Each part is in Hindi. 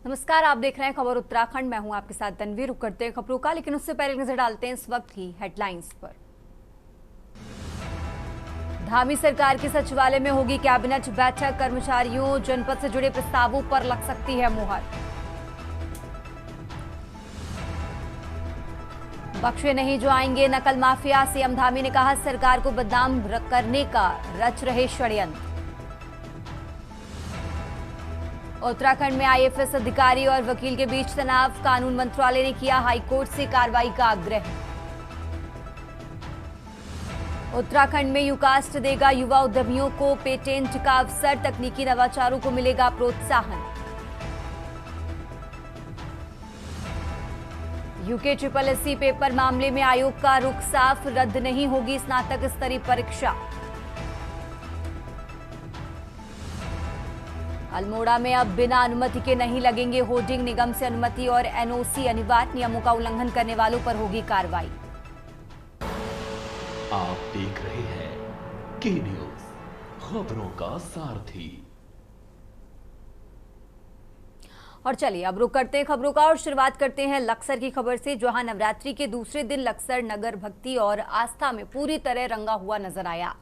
नमस्कार, आप देख रहे हैं खबर उत्तराखंड। मैं हूं आपके साथ तनवीर। रुक करते हैं खबरों का, लेकिन उससे पहले नजर डालते हैं इस वक्त की हेडलाइंस पर। धामी सरकार के सचिवालय में होगी कैबिनेट बैठक। कर्मचारियों जनपद से जुड़े प्रस्तावों पर लग सकती है मुहर। बख्शे नहीं जो आएंगे नकल माफिया। सीएम धामी ने कहा, सरकार को बदनाम करने का रच रहे षड्यंत्र। उत्तराखंड में आईएफएस अधिकारी और वकील के बीच तनाव। कानून मंत्रालय ने किया हाईकोर्ट से कार्रवाई का आग्रह। उत्तराखंड में यूकास्ट देगा युवा उद्यमियों को पेटेंट का अवसर। तकनीकी नवाचारों को मिलेगा प्रोत्साहन। यूके SSSC पेपर मामले में आयोग का रुख साफ। रद्द नहीं होगी स्नातक स्तरीय परीक्षा। अल्मोड़ा में अब बिना अनुमति के नहीं लगेंगे होर्डिंग। निगम से अनुमति और एनओसी अनिवार्य। नियमों का उल्लंघन करने वालों पर होगी कार्रवाई। आप देख रहे हैं के न्यूज, खबरों का सारथी। और चलिए अब रुक करते हैं खबरों का और शुरुआत करते हैं लक्सर की खबर से, जहां नवरात्रि के दूसरे दिन लक्सर नगर भक्ति और आस्था में पूरी तरह रंगा हुआ नजर आया।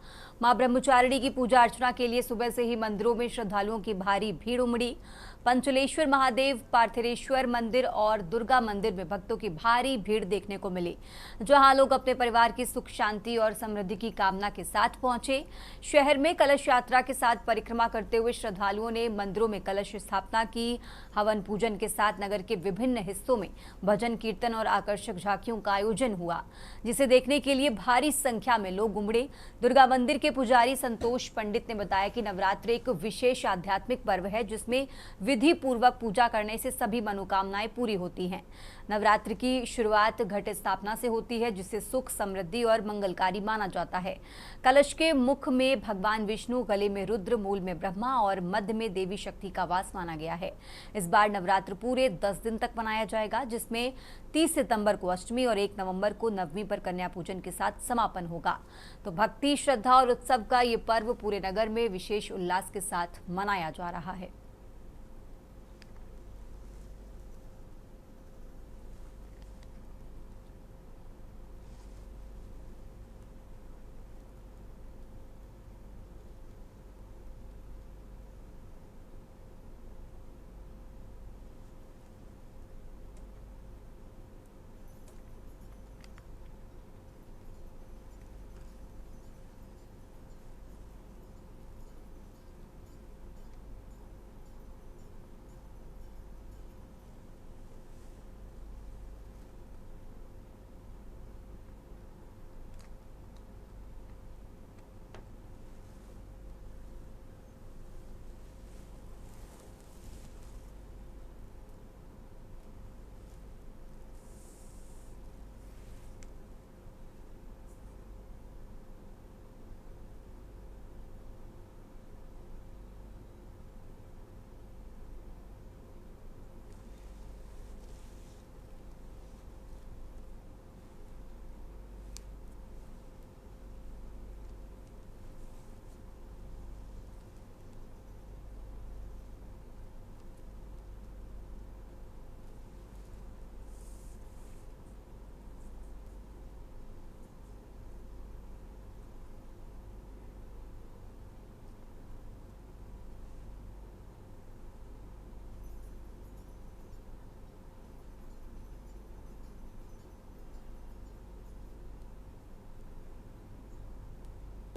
मां ब्रह्मचारिणी की पूजा अर्चना के लिए सुबह से ही मंदिरों में श्रद्धालुओं की भारी भीड़ उमड़ी। पंचलेश्वर महादेव, पार्थेश्वर मंदिर और दुर्गा मंदिर में भक्तों की भारी भीड़ देखने को मिली, जहां लोग अपने परिवार की सुख शांति और समृद्धि की कामना के साथ पहुंचे। शहर में कलश यात्रा के साथ परिक्रमा करते हुए श्रद्धालुओं ने मंदिरों में कलश स्थापना की। हवन पूजन के साथ नगर के विभिन्न हिस्सों में भजन कीर्तन और आकर्षक झांकियों का आयोजन हुआ, जिसे देखने के लिए भारी संख्या में लोग उमड़े। दुर्गा मंदिर के पुजारी संतोष पंडित ने बताया कि नवरात्रि एक विशेष आध्यात्मिक पर्व है, जिसमें विधि पूर्वक पूजा करने से सभी मनोकामनाएं पूरी होती हैं। नवरात्रि की शुरुआत घट स्थापना से होती है, जिसे सुख, समृद्धि और मंगलकारी माना जाता है। कलश के मुख में भगवान विष्णु, गले में रुद्र, मूल में ब्रह्मा और मध्य में देवी शक्ति का वास माना गया है। इस बार नवरात्र पूरे 10 दिन तक मनाया जाएगा, जिसमें 30 सितंबर को अष्टमी और 1 नवंबर को नवमी पर कन्या पूजन के साथ समापन होगा। तो भक्ति, श्रद्धा और उत्सव का ये पर्व पूरे नगर में विशेष उल्लास के साथ मनाया जा रहा है।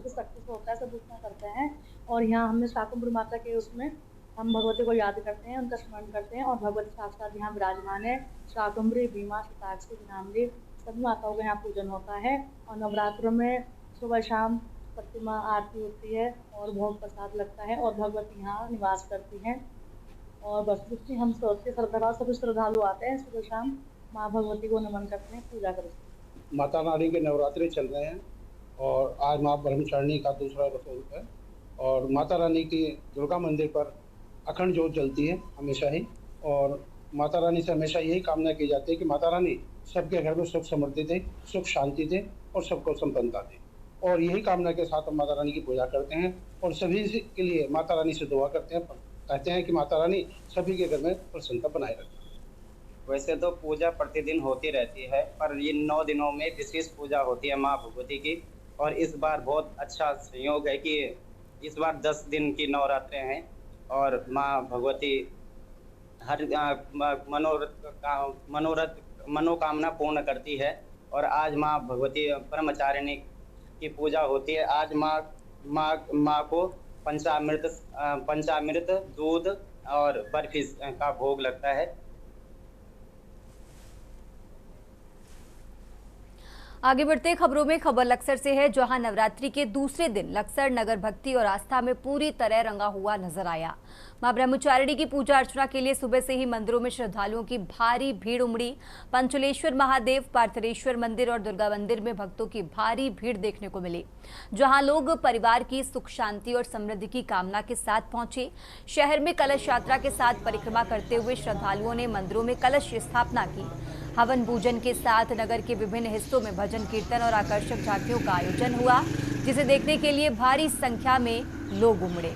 सक्सेस होता है, सब उसमें करते हैं। और यहाँ हमने शाकुंभरी माता के उसमें हम भगवती को याद करते हैं, उनका स्मरण करते हैं। और भगवती साक्षात यहाँ विराजमान है। शाकुंभरी, भीमा, शताक्षी, नामदेव सभी माताओं का यहाँ पूजन होता है। और नवरात्रों में सुबह शाम प्रतिमा आरती होती है और भोग प्रसाद लगता है और भगवती यहाँ निवास करती हैं। और बस जितनी हम सोचते श्रद्धालु, सभी श्रद्धालु आते हैं सुबह शाम माँ भगवती को नमन करते हैं, पूजा करते हैं। माता रानी के नवरात्रि चल रहे हैं और आज माँ ब्रह्मचारिणी का दूसरा स्वरूप है। और माता रानी की दुर्गा मंदिर पर अखंड ज्योत जलती है हमेशा ही। और माता रानी से हमेशा यही कामना की जाती है कि माता रानी सबके घर में सुख समृद्धि दे, सुख शांति दे और सबको संपन्नता दे। और यही कामना के साथ हम माता रानी की पूजा करते हैं और सभी के लिए माता रानी से दुआ करते हैं, कहते हैं कि माता रानी सभी के घर में प्रसन्नता बनाए रखें। वैसे तो पूजा प्रतिदिन होती रहती है, पर ये 9 दिनों में विशेष पूजा होती है माँ भगवती की। और इस बार बहुत अच्छा संयोग है कि इस बार 10 दिन की नवरात्रें हैं और माँ भगवती हर मनोरथ मनोकामना पूर्ण करती है। और आज माँ भगवती ब्रह्मचारिणी की पूजा होती है। आज माँ को पंचामृत दूध और बर्फी का भोग लगता है। आगे बढ़ते खबरों में खबर लक्सर से है, जहां नवरात्रि के दूसरे दिन लक्सर नगर भक्ति और आस्था में पूरी तरह रंगा हुआ नजर आया। मां ब्रह्मचारिणी की पूजा अर्चना के लिए सुबह से ही मंदिरों में श्रद्धालुओं की भारी भीड़ उमड़ी। पंचलेश्वर महादेव, पार्थरेश्वर मंदिर और दुर्गा मंदिर में भक्तों की भारी भीड़ देखने को मिली, जहां लोग परिवार की सुख शांति और समृद्धि की कामना के साथ पहुंचे। शहर में कलश यात्रा के साथ परिक्रमा करते हुए श्रद्धालुओं ने मंदिरों में कलश स्थापना की। हवन पूजन के साथ नगर के विभिन्न हिस्सों में भजन कीर्तन और आकर्षक झांकियों का आयोजन हुआ, जिसे देखने के लिए भारी संख्या में लोग उमड़े।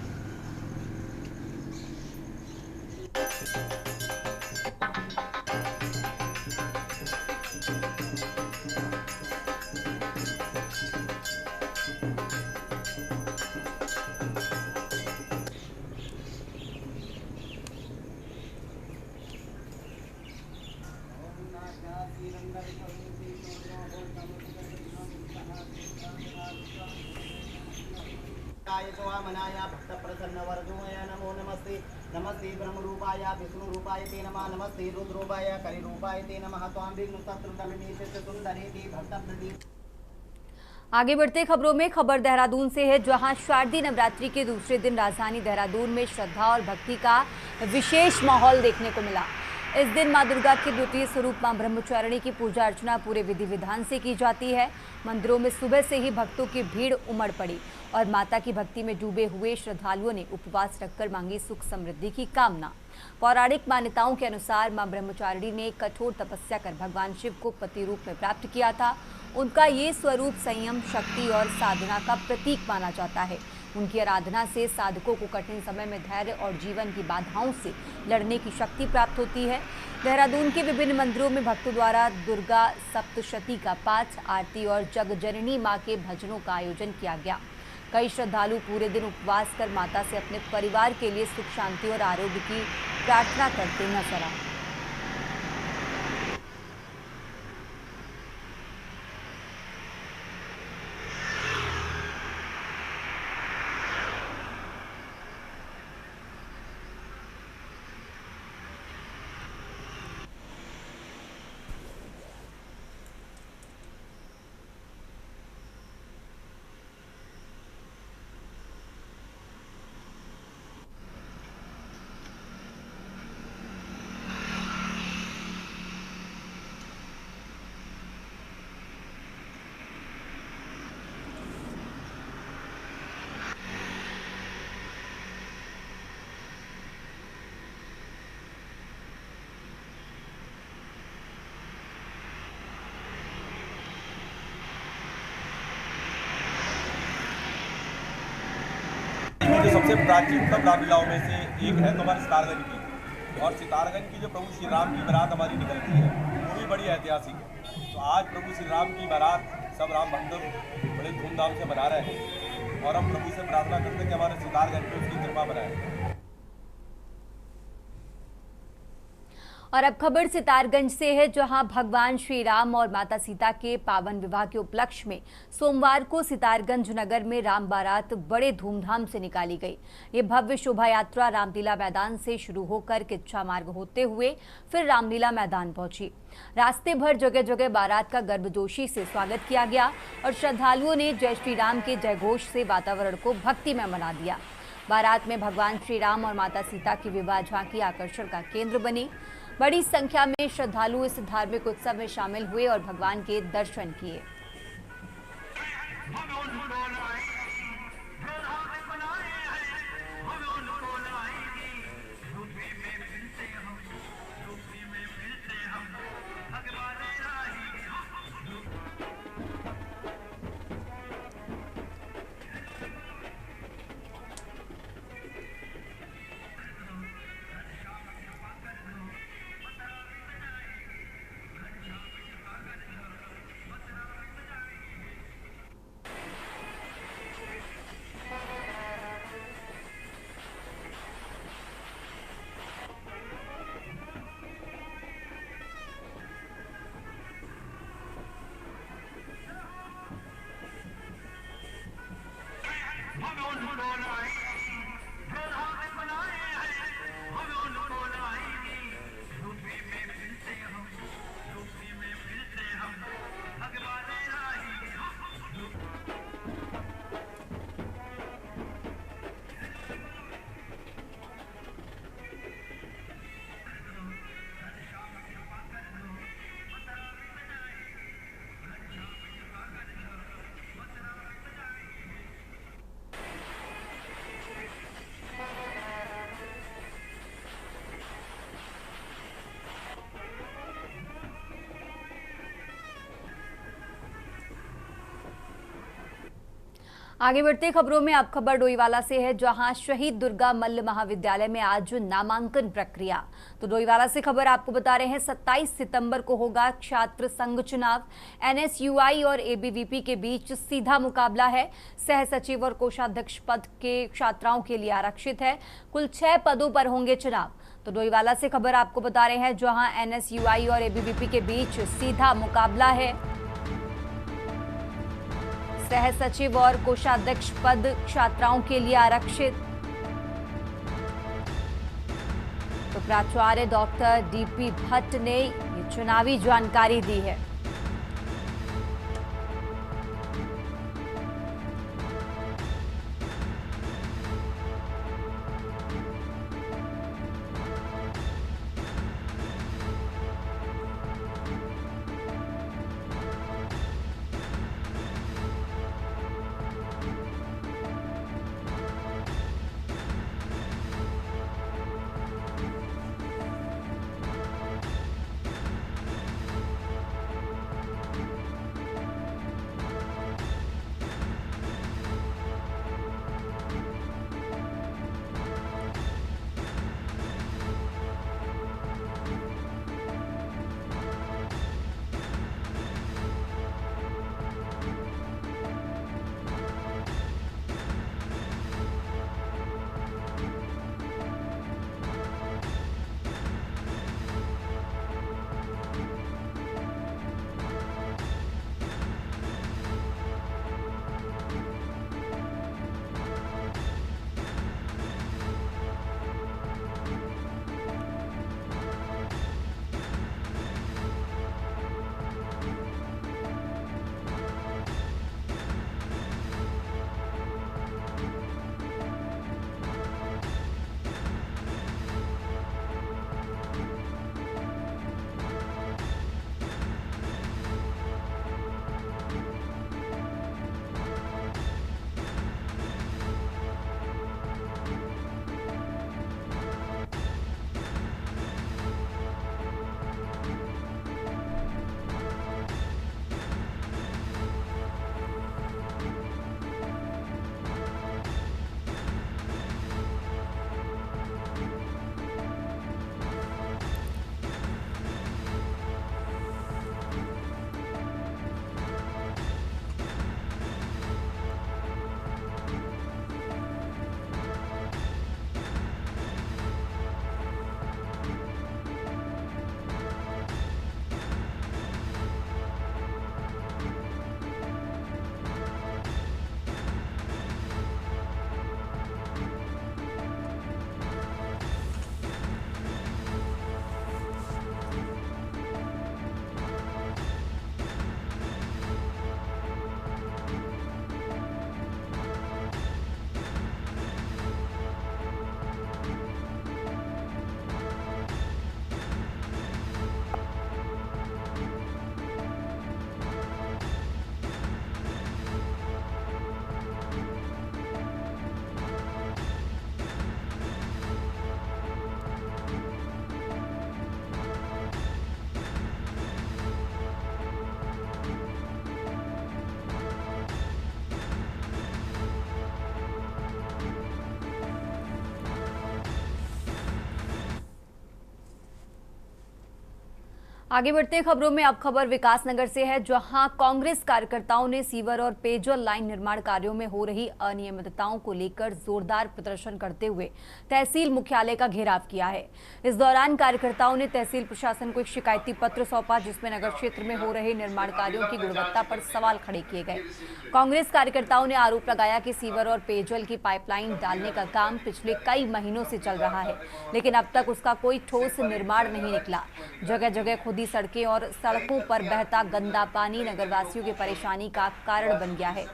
भक्त प्रसन्न वरदोय नमो नमस्ते। नमस्ते ब्रह्म रूपाय विष्णु रूपाय ते नमः। नमस्ते रुद्रोपाय करि रूपाय ते नमः। त्वां विघ्न शत्रुदलनीते सुंदरेति भक्त प्रदीप। आगे बढ़ते खबरों में खबर देहरादून से है, जहां शारदीय नवरात्रि के दूसरे दिन राजधानी देहरादून में श्रद्धा और भक्ति का विशेष माहौल देखने को मिला। इस दिन मां दुर्गा के द्वितीय स्वरूप मां ब्रह्मचारिणी की पूजा अर्चना पूरे विधि विधान से की जाती है। मंदिरों में सुबह से ही भक्तों की भीड़ उमड़ पड़ी और माता की भक्ति में डूबे हुए श्रद्धालुओं ने उपवास रखकर मांगी सुख समृद्धि की कामना। पौराणिक मान्यताओं के अनुसार मां ब्रह्मचारिणी ने कठोर तपस्या कर भगवान शिव को पति रूप में प्राप्त किया था। उनका ये स्वरूप संयम, शक्ति और साधना का प्रतीक माना जाता है। उनकी आराधना से साधकों को कठिन समय में धैर्य और जीवन की बाधाओं से लड़ने की शक्ति प्राप्त होती है। देहरादून के विभिन्न मंदिरों में भक्तों द्वारा दुर्गा सप्तशती का पाठ, आरती और जगजननी मां के भजनों का आयोजन किया गया। कई श्रद्धालु पूरे दिन उपवास कर माता से अपने परिवार के लिए सुख शांति और आरोग्य की प्रार्थना करते नजर आए। जो सबसे प्राचीनतम रामलीलाओं में से एक है तो हमारे सितारगंज की, और सितारगंज की जो प्रभु श्री राम की बारात हमारी निकलती है वो भी बड़ी ऐतिहासिक है। तो आज प्रभु श्री राम की बारात सब राम भक्त बड़े धूमधाम से मना रहे हैं और हम प्रभु से प्रार्थना करते हैं कि हमारे सितारगंज में उसकी कृपा बनाए। और अब खबर सितारगंज से है, जहां भगवान श्री राम और माता सीता के पावन विवाह के उपलक्ष्य में सोमवार को सितारगंज नगर में राम बारात बड़े धूमधाम से निकाली गई। ये भव्य शोभा यात्रा रामलीला मैदान से शुरू होकर किच्चा मार्ग होते हुए फिर रामलीला मैदान पहुंची। रास्ते भर जगह जगह बारात का गर्मजोशी से स्वागत किया गया और श्रद्धालुओं ने जय श्री राम के जयघोष से वातावरण को भक्तिमय बना दिया। बारात में भगवान श्री राम और माता सीता की विवाह झांकी आकर्षण का केंद्र बनी। बड़ी संख्या में श्रद्धालु इस धार्मिक उत्सव में शामिल हुए और भगवान के दर्शन किए। आगे बढ़ते खबरों में अब खबर डोईवाला से है, जहां शहीद दुर्गा मल्ल महाविद्यालय में आज नामांकन प्रक्रिया। तो डोईवाला से खबर आपको बता रहे हैं 27 सितंबर को होगा छात्र संघ चुनाव। एनएसयूआई और एबीवीपी के बीच सीधा मुकाबला है। सह सचिव और कोषाध्यक्ष पद के छात्राओं के लिए आरक्षित है। कुल 6 पदों पर होंगे चुनाव। तो डोईवाला से खबर आपको बता रहे हैं, जहां एनएसयूआई और एबीवीपी के बीच सीधा मुकाबला है। सह सचिव और कोषाध्यक्ष पद छात्राओं के लिए आरक्षित। तो प्राचार्य डॉक्टर डीपी भट्ट ने ये चुनावी जानकारी दी है। आगे बढ़ते खबरों में अब खबर विकासनगर से है, जहां कांग्रेस कार्यकर्ताओं ने सीवर और पेयजल लाइन निर्माण कार्यों में हो रही अनियमितताओं को लेकर जोरदार प्रदर्शन करते हुए तहसील मुख्यालय का घेराव किया है। इस दौरान कार्यकर्ताओं ने तहसील प्रशासन को एक शिकायती पत्र सौंपा, जिसमें नगर क्षेत्र में हो रहे निर्माण कार्यों की गुणवत्ता पर सवाल खड़े किए गए। कांग्रेस कार्यकर्ताओं ने आरोप लगाया कि सीवर और पेयजल की पाइपलाइन डालने का काम पिछले कई महीनों से चल रहा है, लेकिन अब तक उसका कोई ठोस निर्माण नहीं निकला। जगह जगह खुदी सड़कें और सड़कों पर बहता गंदा पानी नगरवासियों की परेशानी का कारण बन गया है।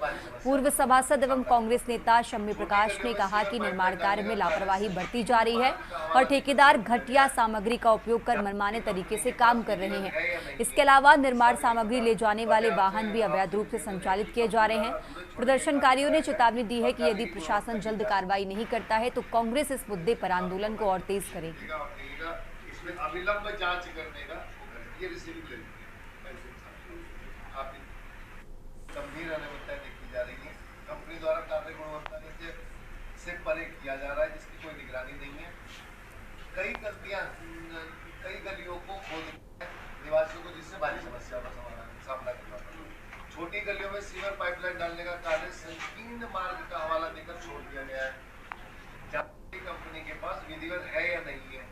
पूर्व सभासद एवं कांग्रेस नेता शम्मी प्रकाश ने कहा कि निर्माण कार्य में लापरवाही बढ़ती जा रही है और ठेकेदार घटिया सामग्री का उपयोग कर मनमाने तरीके से काम कर रहे हैं। इसके अलावा निर्माण सामग्री ले जाने वाले वाहन भी अवैध रूप से संचालित किए जा रहे हैं। प्रदर्शनकारियों ने चेतावनी दी है कि यदि प्रशासन जल्द कार्रवाई नहीं करता है तो कांग्रेस इस मुद्दे पर आंदोलन को और तेज करेगी। इसमें अविलंब जांच करने का ये गंभीर अनियमितताएं देखी जा रही है। कंपनी द्वारा से परे किया जा रहा है, जिसकी कोई निगरानी नहीं है। कई गलियों को खोद निवासियों को, जिससे भारी समस्या का सामना करना पड़ा। छोटी गलियों में सीवर पाइपलाइन डालने का कार्य संकीर्ण मार्ग का हवाला देकर छोड़ दिया गया है। कंपनी के पास विधिवत है या नहीं है,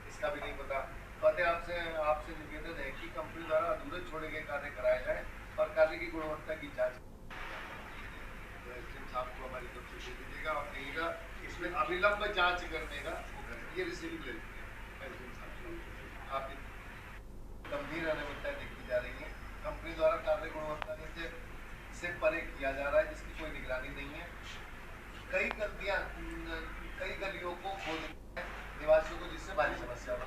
इसका भी नहीं पता। आपसे निवेदन है कि कंपनी द्वारा अधूरे छोड़े गए कार्य कराए जाए और कार्य की गुणवत्ता की जांच तो एसडीएम साहब को हमारी तरफ से दे दीजिएगा और कहिएगा इसमें अविलंब जांच करने का ये रिसीविंग ले लीजिए एसडीएम साहब। आप गंभीर अनियमितताएं देखी जा रही है, कंपनी द्वारा कार्य गुणवत्ता से परे किया जा रहा है, जिसकी कोई निगरानी नहीं है। कई गलियों को खोद निवासियों को, जिससे भारी समस्या का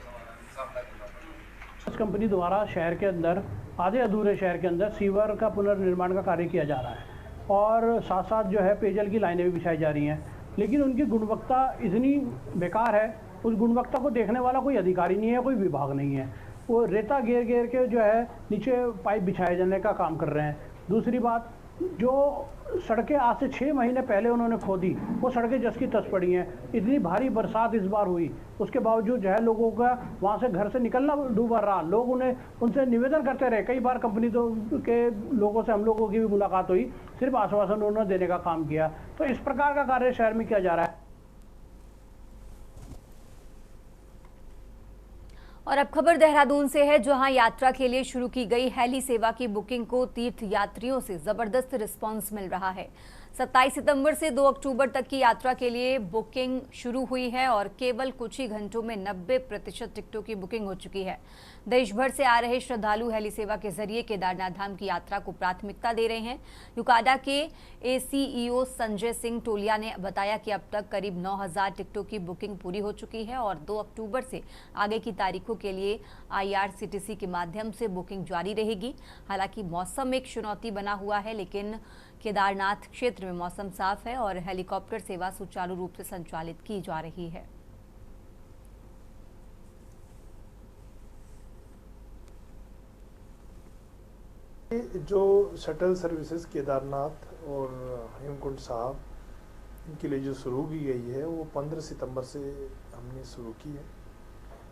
सामना करना पड़ा। इस कंपनी द्वारा शहर के अंदर आधे अधूरे शहर के अंदर सीवर का पुनर्निर्माण का कार्य किया जा रहा है और साथ साथ जो है पेयजल की लाइनें भी बिछाई जा रही हैं, लेकिन उनकी गुणवत्ता इतनी बेकार है, उस गुणवत्ता को देखने वाला कोई अधिकारी नहीं है, कोई विभाग नहीं है। वो रेता घेर घेर के जो है नीचे पाइप बिछाए जाने का काम कर रहे हैं। दूसरी बात, जो सड़कें आज से 6 महीने पहले उन्होंने खोदी, वो सड़कें जस की तस पड़ी हैं। इतनी भारी बरसात इस बार हुई, उसके बावजूद जो है लोगों का वहाँ से घर से निकलना दूभर रहा। लोग उनसे निवेदन करते रहे, कई बार कंपनी के लोगों से हम लोगों की भी मुलाकात हुई, सिर्फ आश्वासन उन्होंने देने का काम किया। तो इस प्रकार का कार्य शहर में किया जा रहा है। और अब खबर देहरादून से है, जहां यात्रा के लिए शुरू की गई हेली सेवा की बुकिंग को तीर्थ यात्रियों से जबरदस्त रिस्पांस मिल रहा है। 27 सितंबर से 2 अक्टूबर तक की यात्रा के लिए बुकिंग शुरू हुई है और केवल कुछ ही घंटों में 90% टिकटों की बुकिंग हो चुकी है। देश भर से आ रहे श्रद्धालु हेली सेवा के जरिए केदारनाथ धाम की यात्रा को प्राथमिकता दे रहे हैं। यूकाडा के एसीईओ संजय सिंह टोलिया ने बताया कि अब तक करीब 9000 टिकटों की बुकिंग पूरी हो चुकी है और 2 अक्टूबर से आगे की तारीखों के लिए IRCTC के माध्यम से बुकिंग जारी रहेगी। हालांकि मौसम एक चुनौती बना हुआ है, लेकिन केदारनाथ क्षेत्र में मौसम साफ है और हेलीकॉप्टर सेवा सुचारू रूप से संचालित की जा रही है। जो शटल सर्विसेज केदारनाथ और हेमकुंड साहब इनके लिए जो शुरू की गई है, वो 15 सितंबर से हमने शुरू की है,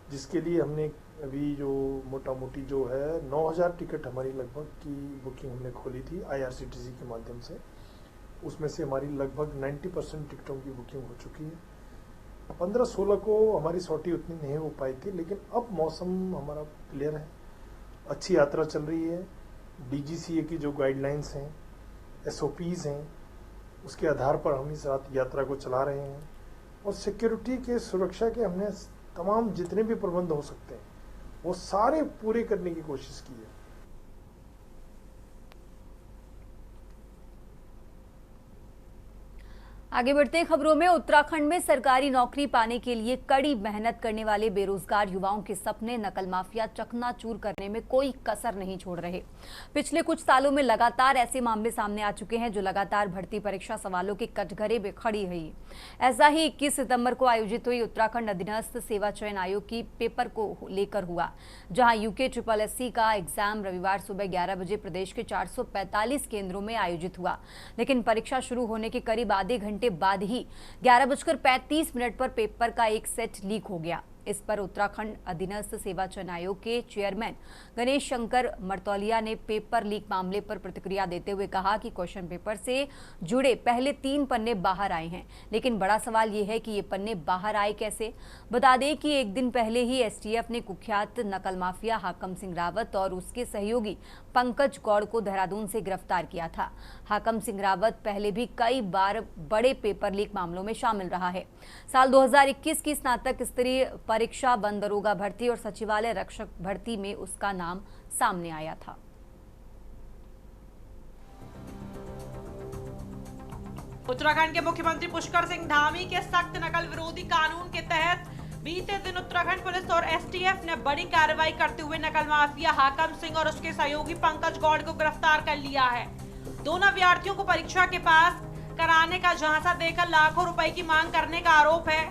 जिसके लिए हमने अभी जो मोटा मोटी जो है 9000 टिकट हमारी लगभग की बुकिंग हमने खोली थी IRCTC के माध्यम से। उसमें से हमारी लगभग 90% टिकटों की बुकिंग हो चुकी है। 15-16 को हमारी सॉटी उतनी नहीं हो पाई थी, लेकिन अब मौसम हमारा क्लियर है, अच्छी यात्रा चल रही है। DGCA की जो गाइडलाइंस हैं, SOPs हैं, उसके आधार पर हम इस यात्रा को चला रहे हैं और सिक्योरिटी के, सुरक्षा के हमने तमाम जितने भी प्रबंध हो सकते हैं वो सारे पूरे करने की कोशिश की है। आगे बढ़ते खबरों में, उत्तराखंड में सरकारी नौकरी पाने के लिए कड़ी मेहनत करने वाले बेरोजगार युवाओं के सपने नकल माफिया चकनाचूर करने में कोई कसर नहीं छोड़ रहे। पिछले कुछ सालों में लगातार ऐसे मामले सामने आ चुके हैं जो लगातार भर्ती परीक्षा सवालों के कटघरे में खड़ी रही। ऐसा ही 21 सितंबर को आयोजित हुई उत्तराखंड अधीनस्थ सेवा चयन आयोग की पेपर को लेकर हुआ, जहां UKSSC का एग्जाम रविवार सुबह 11 बजे प्रदेश के 445 केंद्रों में आयोजित हुआ, लेकिन परीक्षा शुरू होने के करीब आधे घंटे बाद ही 11:35 पर पेपर का एक सेट लीक हो गया। इस पर उत्तराखंड अधीनस्थ सेवा चयन आयोग के चेयरमैन गणेश शंकर मर्तौलिया ने पेपर लीक मामले पर प्रतिक्रिया देते हुए कहा कि क्वेश्चन पेपर से जुड़े पहले 3 पन्ने बाहर आए हैं, लेकिन बड़ा सवाल यह है कि ये पन्ने बाहर आए कैसे। बता दें कि एक दिन पहले ही STF ने कुख्यात नकल माफिया हाकम सिंह रावत और उसके सहयोगी पंकज गौड़ को देहरादून से गिरफ्तार किया था। हाकम सिंह रावत पहले भी कई बार बड़े पेपर लीक मामलों में शामिल रहा है। साल 2021 की स्नातक स्तरीय परीक्षा, वन दरोगा भर्ती और सचिवालय रक्षक भर्ती में उसका नाम सामने आया था। उत्तराखंड के मुख्यमंत्री पुष्कर सिंह धामी के सख्त नकल विरोधी कानून के तहत बीते दिन उत्तराखंड पुलिस और STF ने बड़ी कार्रवाई करते हुए नकल माफिया हाकम सिंह और उसके सहयोगी पंकज गौड़ को गिरफ्तार कर लिया है। दोनों अभ्यर्थियों को परीक्षा के पास कराने का झांसा देकर लाखों रुपए की मांग करने का आरोप है।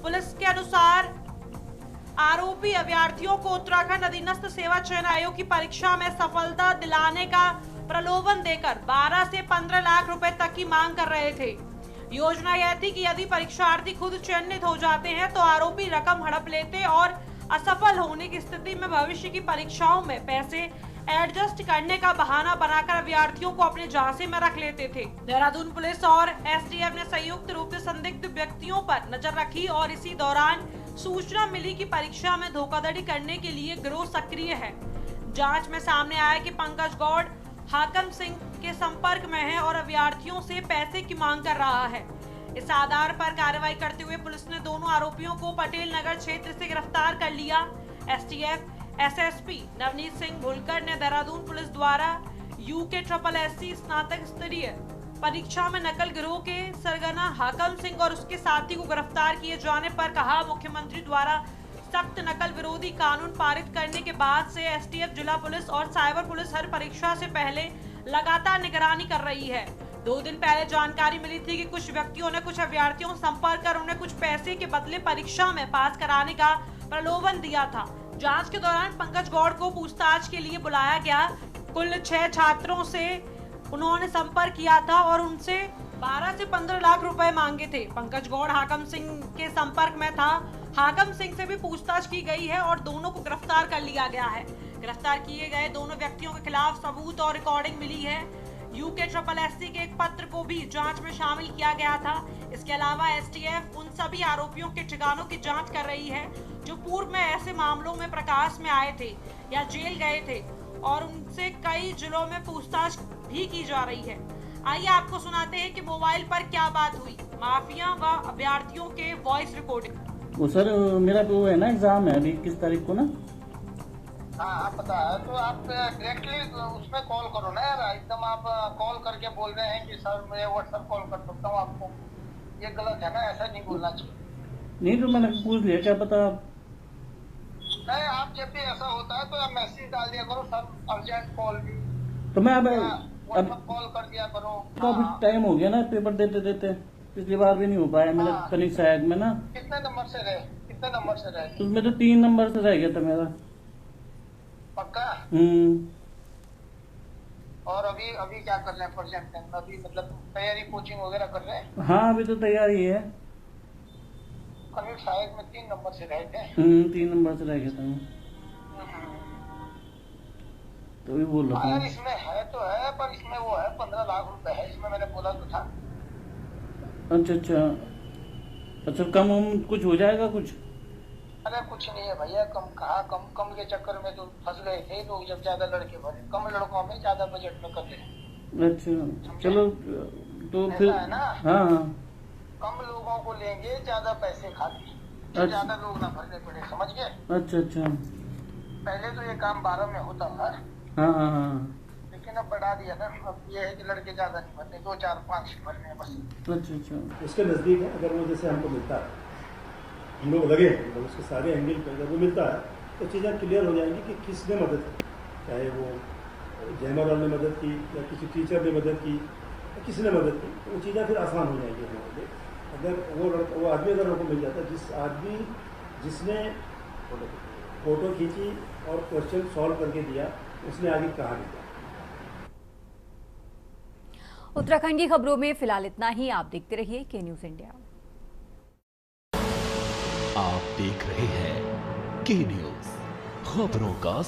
पुलिस के अनुसार आरोपी अभ्यर्थियों को उत्तराखंड अधीनस्थ सेवा चयन आयोग की परीक्षा में सफलता दिलाने का प्रलोभन देकर 12 से 15 लाख रुपए तक की मांग कर रहे थे। योजना यह थी कि यदि परीक्षार्थी खुद चयनित हो जाते हैं तो आरोपी रकम हड़प लेते और असफल होने की स्थिति में भविष्य की परीक्षाओं में पैसे एडजस्ट करने का बहाना बनाकर अभ्यर्थियों को अपने झांसे में रख लेते थे। देहरादून पुलिस और एसटीएफ ने संयुक्त रूप से संदिग्ध व्यक्तियों पर नजर रखी और इसी दौरान सूचना मिली कि परीक्षा में धोखाधड़ी करने के लिए गिरोह सक्रिय है। जांच में सामने आया कि पंकज गौड़ हाकम सिंह के संपर्क में है और अभ्यर्थियों से पैसे की मांग कर रहा है। इस आधार पर कार्रवाई करते हुए पुलिस ने दोनों आरोपियों को पटेल नगर क्षेत्र से गिरफ्तार कर लिया। एसटीएफ एसएसपी नवनीत सिंह भुलकर ने देहरादून पुलिस द्वारा UKSSC स्नातक स्तरीय परीक्षा में नकल गिरोह के सरगना हाकम सिंह और उसके साथी को गिरफ्तार किए जाने पर कहा, मुख्यमंत्री द्वारा सख्त नकल विरोधी कानून पारित करने के बाद से एसटीएफ जिला पुलिस और साइबर पुलिस हर परीक्षा से पहले लगातार निगरानी कर रही है। 2 दिन पहले जानकारी मिली थी कि कुछ व्यक्तियों ने कुछ अभ्यर्थियों से संपर्क कर उन्हें कुछ पैसे के बदले परीक्षा में पास कराने का प्रलोभन दिया था। जांच के दौरान पंकज गौड़ को पूछताछ के लिए बुलाया गया। कुल 6 छात्रों से उन्होंने संपर्क किया था और उनसे 12 से 15 लाख रुपए मांगे थे। पंकज गौड़ हाकम सिंह के संपर्क में था। हाकम सिंह से भी पूछताछ की गई है और दोनों को गिरफ्तार कर लिया गया है। गिरफ्तार किए गए दोनों व्यक्तियों के खिलाफ सबूत और रिकॉर्डिंग मिली है। UKSSC के एक पत्र को भी जांच में शामिल किया गया था। इसके अलावा एसटीएफ उन सभी आरोपियों के ठिकानों की जांच कर रही है जो पूर्व में ऐसे मामलों में प्रकाश में आए थे या जेल गए थे और उनसे कई जिलों में पूछताछ भी की जा रही है। आइए आपको सुनाते हैं कि मोबाइल पर क्या बात हुई, माफिया व अभ्यर्थियों के वॉइस रिकॉर्डिंग। वो सर मेरा वो है ना एग्जाम है अभी 21 तारीख को ना। हाँ पता है, तो आप डायरेक्टली उसमें कॉल करो ना यार। एकदम आप कॉल करके बोल रहे हैं कि सर मैं व्हाट्सएप कॉल कर सकता हूँ आपको, ये गलत है ना, ऐसा नहीं बोलना चाहिए। नहीं तो मैंने पूछ लिया, क्या पता। नहीं, आप जब भी ऐसा होता है तो आप मैसेज डाल दिया करो, सर अर्जेंट कॉल भी, तो मैं अब कॉल कर दिया करो। काफी टाइम हो गया ना पेपर देते देते, पिछली बार भी नहीं हो पाया मेरा। कल शायद में ना कितने नंबर से रहे? उसमें तो 3 नंबर से रह गया था मेरा। पक्का? और अभी क्या कर रहे हैं प्रेजेंट टाइम? अभी मतलब तैयारी कोचिंग वगैरह कर रहे हैं? हाँ अभी तो तैयारी है। कल शायद में 3 नंबर से रहे थे। 3 नंबर से रह गया था मैं, तो भी बोल रहा था। इसमें है तो है, पर इसमें वो है 15 लाख रुपए है इसमें, मैंने बोला तो था। अच्छा कम कुछ हो जाएगा कुछ? अरे कुछ नहीं है भैया, कम कहाँ, कम के चक्कर में तो फंस गए थे लोग जब ज्यादा लड़के भरे। कम लड़कों में ज्यादा बजट में करते हैं। अच्छा चलो तो फिर है ना। हाँ कम लोगों को लेंगे, ज्यादा पैसे खाते, ज्यादा लोग ना भरने पड़े, समझ गए? अच्छा पहले तो ये काम 12 में होता था। हाँ लेकिन अब बढ़ा दिया ना। अब ये है कि लड़के ज्यादा नहीं भरते, 2 4 5 भरने बस। अच्छा उसके नजदीक है, अगर वो जैसे हमको मिलता है, हम लोग लगे हैं, मतलब उसके सारे एंगल पर अगर वो मिलता है तो चीज़ें क्लियर हो जाएंगी कि किसने मदद की, चाहे वो जयमालाल ने मदद की या किसी टीचर ने मदद की या किसी ने मदद की, तो वो चीज़ें फिर आसान हो जाएंगी हमारे लिए। अगर वो आदमी अगर हमको मिल जाता है, जिसने फोटो खींची और क्वेश्चन सॉल्व करके दिया, उसने आगे कहा नहीं। उत्तराखंड की खबरों में फिलहाल इतना ही। आप देखते रहिए के न्यूज़ इंडिया। आप देख रहे हैं के न्यूज़, खबरों का